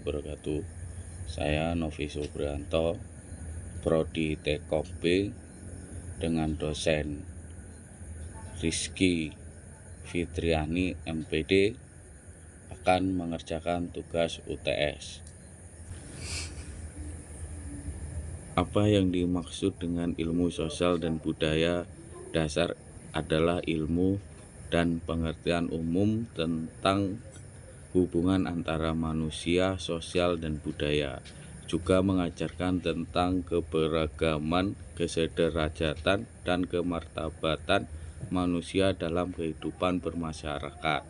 wabarakatuh. Saya Novi Subrianto, Prodi TKP dengan dosen Rizky Fitriani MPD akan mengerjakan tugas UTS. Apa yang dimaksud dengan ilmu sosial dan budaya dasar adalah ilmu dan pengertian umum tentang hubungan antara manusia, sosial, dan budaya. Juga mengajarkan tentang keberagaman, kesederajatan, dan kemartabatan manusia dalam kehidupan bermasyarakat.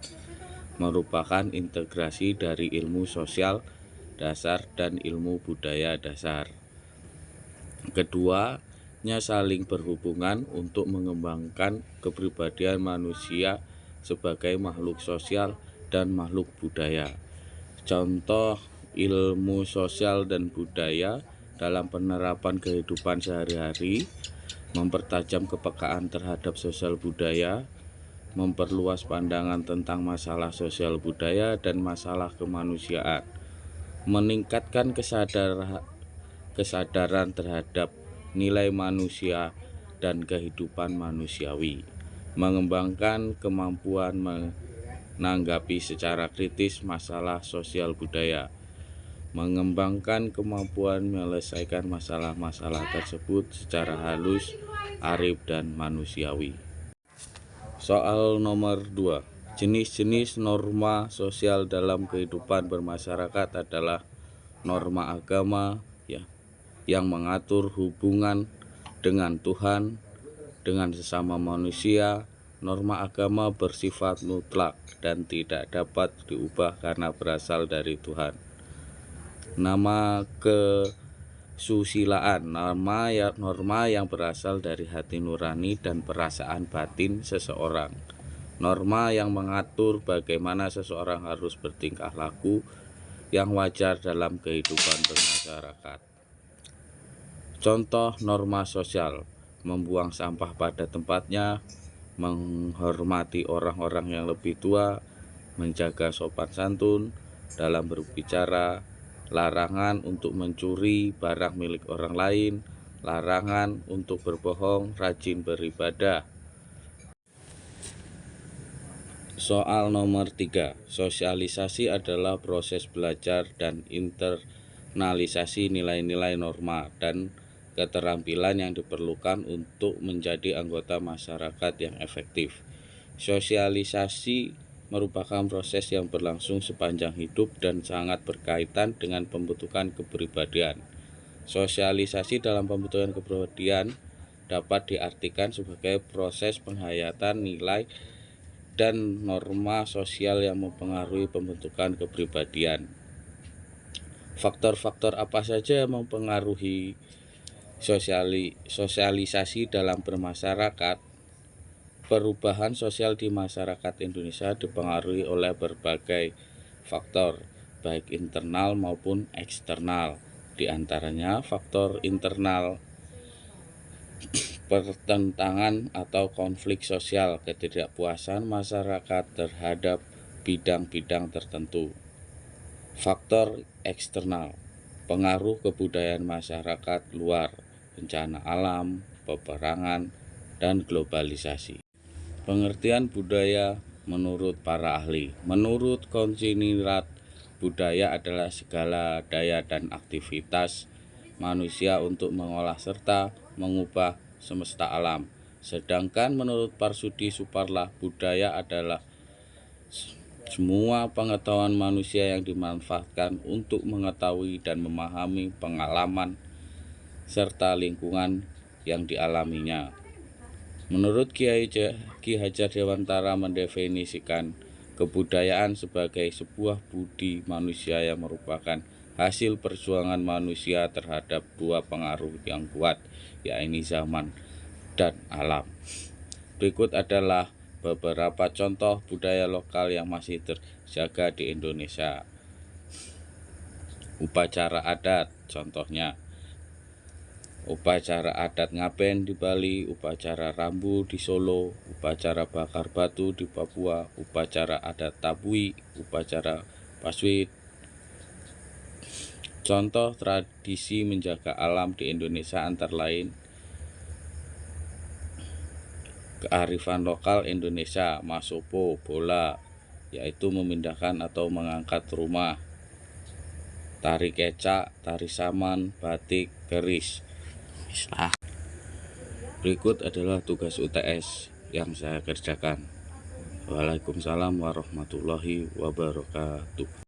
Merupakan integrasi dari ilmu sosial dasar dan ilmu budaya dasar. Keduanya saling berhubungan untuk mengembangkan kepribadian manusia sebagai makhluk sosial dan makhluk budaya. Contoh ilmu sosial dan budaya dalam penerapan kehidupan sehari-hari: mempertajam kepekaan terhadap sosial budaya, memperluas pandangan tentang masalah sosial budaya dan masalah kemanusiaan, meningkatkan kesadaran terhadap nilai manusia dan kehidupan manusiawi, mengembangkan kemampuan menanggapi secara kritis masalah sosial budaya, mengembangkan kemampuan menyelesaikan masalah-masalah tersebut secara halus, arif, dan manusiawi. Soal nomor 2. Jenis-jenis norma sosial dalam kehidupan bermasyarakat adalah norma agama yang mengatur hubungan dengan Tuhan, dengan sesama manusia. Norma agama bersifat mutlak dan tidak dapat diubah karena berasal dari Tuhan. Nama kesusilaan, norma yang berasal dari hati nurani dan perasaan batin seseorang. Norma yang mengatur bagaimana seseorang harus bertingkah laku yang wajar dalam kehidupan bermasyarakat. Contoh norma sosial: membuang sampah pada tempatnya, menghormati orang-orang yang lebih tua, menjaga sopan santun dalam berbicara, larangan untuk mencuri barang milik orang lain, larangan untuk berbohong, rajin beribadah. Soal nomor 3. Sosialisasi adalah proses belajar dan internalisasi nilai-nilai norma dan keterampilan yang diperlukan untuk menjadi anggota masyarakat yang efektif. Sosialisasi merupakan proses yang berlangsung sepanjang hidup dan sangat berkaitan dengan pembentukan kepribadian. Sosialisasi dalam pembentukan kepribadian dapat diartikan sebagai proses penghayatan nilai dan norma sosial yang mempengaruhi pembentukan kepribadian. Faktor-faktor apa saja yang mempengaruhi sosialisasi dalam bermasyarakat? Perubahan sosial di masyarakat Indonesia dipengaruhi oleh berbagai faktor, baik internal maupun eksternal. Di antaranya faktor internal: pertentangan atau konflik sosial, ketidakpuasan masyarakat terhadap bidang-bidang tertentu. Faktor eksternal: pengaruh kebudayaan masyarakat luar, bencana alam, peperangan, dan globalisasi. Pengertian budaya menurut para ahli. Menurut Konsinyrat, budaya adalah segala daya dan aktivitas manusia untuk mengolah serta mengubah semesta alam. Sedangkan menurut Parsudi Suparlah, budaya adalah semua pengetahuan manusia yang dimanfaatkan untuk mengetahui dan memahami pengalaman serta lingkungan yang dialaminya. Menurut Ki Hajar Dewantara mendefinisikan kebudayaan sebagai sebuah budi manusia yang merupakan hasil perjuangan manusia terhadap dua pengaruh yang kuat, yaitu zaman dan alam. Berikut adalah beberapa contoh budaya lokal yang masih terjaga di Indonesia. Upacara adat, contohnya upacara adat Ngaben di Bali, upacara Rambu di Solo, upacara bakar batu di Papua, upacara adat Tabui, upacara Paswit Contoh tradisi menjaga alam di Indonesia antara lain kearifan lokal Indonesia, masopo, bola, yaitu memindahkan atau mengangkat rumah, tari kecak, tari saman, batik, keris. Berikut adalah tugas UTS yang saya kerjakan. Waalaikumsalam warahmatullahi wabarakatuh.